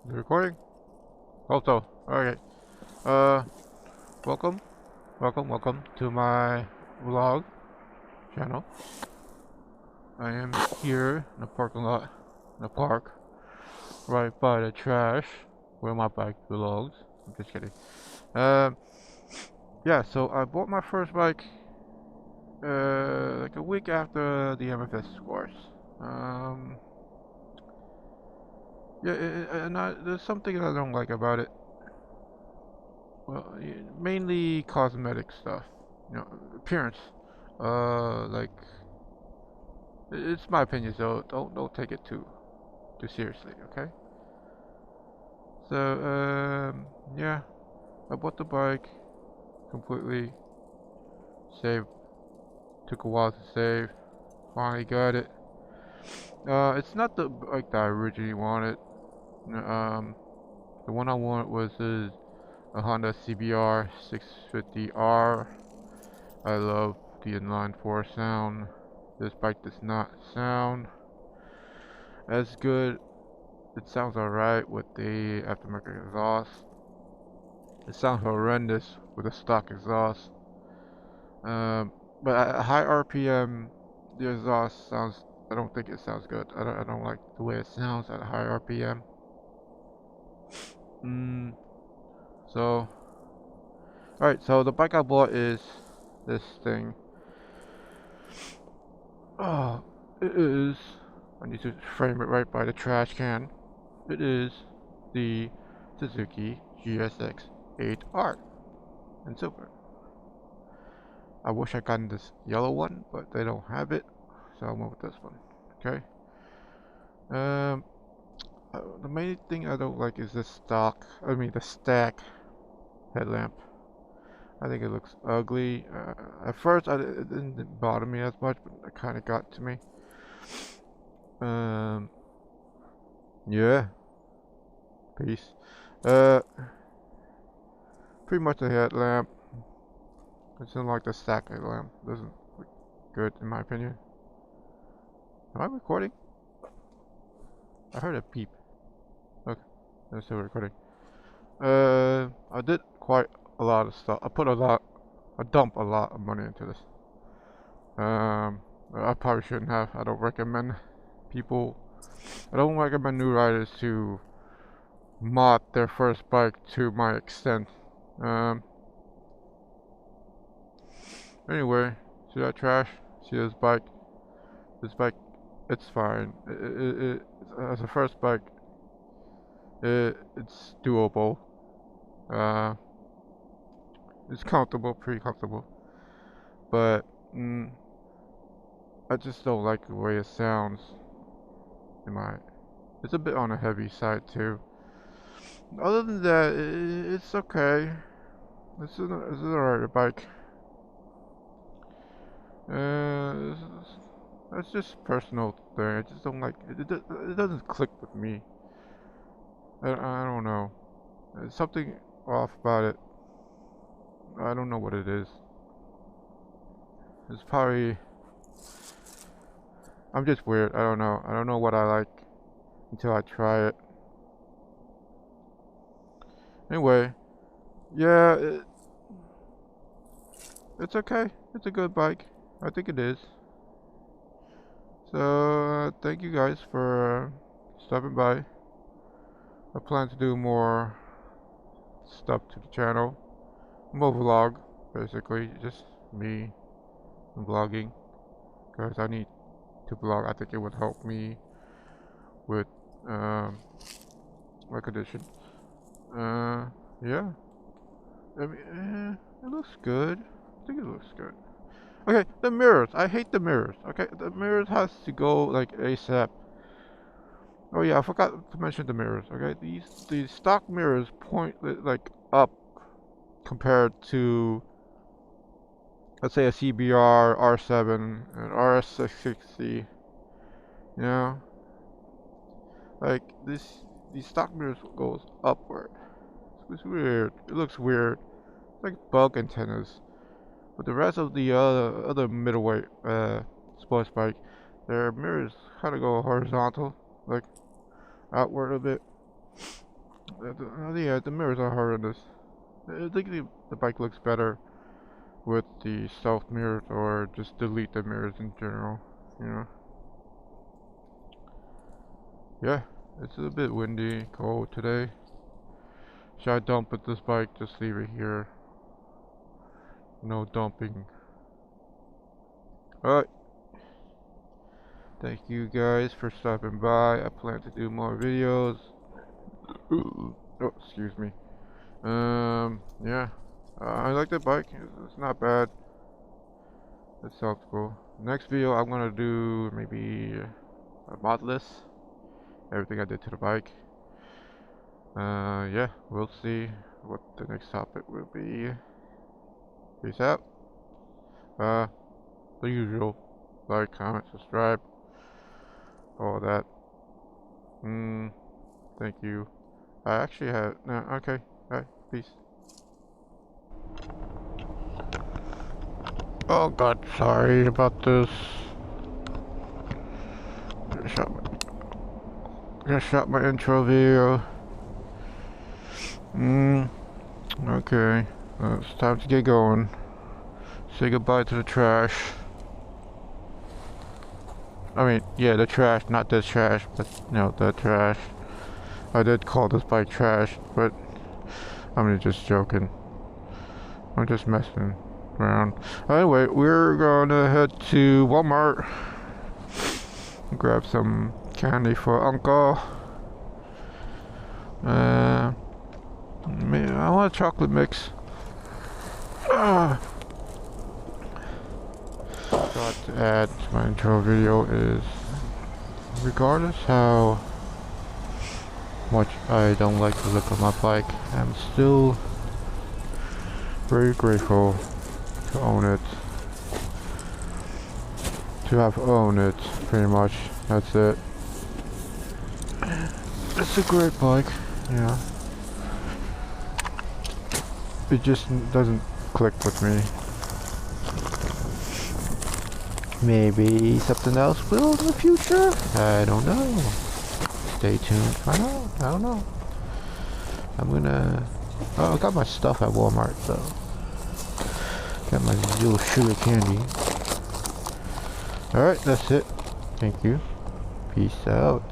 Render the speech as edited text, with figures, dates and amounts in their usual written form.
Is it recording? Hope so. Alright. Uh, welcome to my vlog channel. I am here in the parking lot, in the park, right by the trash, where my bike belongs. I'm just kidding. Um, yeah, so I bought my first bike, like a week after the MFS scores. Um, yeah, there's something I don't like about it. Well, mainly cosmetic stuff, appearance. Like it's my opinion, so don't take it too seriously, okay? So yeah, I bought the bike completely. Saved, took a while to save. Finally got it. It's not the bike that I originally wanted. Um, the one I wanted was a Honda CBR 650R. I love the inline four sound. This bike does not sound as good. It sounds alright with the aftermarket exhaust. It sounds horrendous with a stock exhaust. But at high RPM, the exhaust sounds. I don't think it sounds good. I don't like the way it sounds at high RPM. So, alright. So the bike I bought is this thing. Oh, it is. I need to frame it right by the trash can. It is the Suzuki GSX 8R in silver. I wish I gotten this yellow one, but they don't have it, so I went with this one. Okay. Um, the main thing I don't like is the the stack headlamp. I think it looks ugly. At first, it didn't bother me as much, but it kind of got to me. Um, yeah. Peace. Uh, pretty much the headlamp. It's not like the stack headlamp. Doesn't look good in my opinion. Am I recording? I heard a peep. Okay, I'm still recording. I did quite a lot of stuff. I dumped a lot of money into this. I probably shouldn't have. I don't recommend people. I don't recommend new riders to mod their first bike to my extent. Um. Anyway, see that trash? See this bike? This bike, it's fine. As a first bike, it's doable. Uh, it's comfortable, pretty comfortable. But I just don't like the way it sounds. It's a bit on the heavy side too. Other than that, it's okay. It's an alright bike. That's just personal thing. I just don't like it. It doesn't click with me. I don't know. There's something off about it. I don't know what it is. It's probably. I'm just weird. I don't know. I don't know what I like until I try it. Anyway, yeah, it's okay. It's a good bike. I think it is. So, thank you guys for stopping by. I plan to do more stuff to the channel. More vlog, basically. Just me vlogging. Because I need to vlog. I think it would help me with my condition. Yeah. I mean, it looks good. I think it looks good. Okay, the mirrors. I hate the mirrors. Okay, the mirrors has to go like ASAP. Oh yeah, I forgot to mention the mirrors. Okay, these stock mirrors point like up compared to, let's say, a CBR R7 and RS660. You know, like these stock mirrors goes upward. It's weird. It looks weird. It's like bug antennas. But the rest of the other middleweight sports bike, their mirrors kind of go horizontal, like outward a bit. Yeah, the mirrors are horrendous. I think the bike looks better with the stealth mirrors, or just delete the mirrors in general, you know. Yeah, it's a bit windy, cold today. Should I dump it this bike? Just leave it here. No dumping. Alright. Thank you guys for stopping by. I plan to do more videos. Ooh. Oh, excuse me. Yeah. I like the bike. It's not bad. It sounds cool. Next video, I'm gonna do maybe a mod list. Everything I did to the bike. Yeah, we'll see what the next topic will be. Peace out. The usual. Like, comment, subscribe, all that. Thank you. I actually had, no, okay. Alright, peace. Oh god, sorry about this. Just shot my intro video. Okay. It's time to get going. Say goodbye to the trash. I mean, yeah, the trash, not this trash, but, you know, the trash. I did call this bike trash, but I'm just joking. I'm just messing around. Anyway, we're gonna head to Walmart. Grab some candy for Uncle. Man, I want a chocolate mix. Thought to add to my intro video is, regardless how much I don't like the look of my bike, I'm still very grateful to own it. To have owned it, pretty much. That's it. It's a great bike, yeah. It just doesn't click with me. Maybe something else will in the future? I don't know. Stay tuned. Find out. I don't know. I'm gonna... Oh, I got my stuff at Walmart, so... Got my little sugar candy. Alright, that's it. Thank you. Peace out.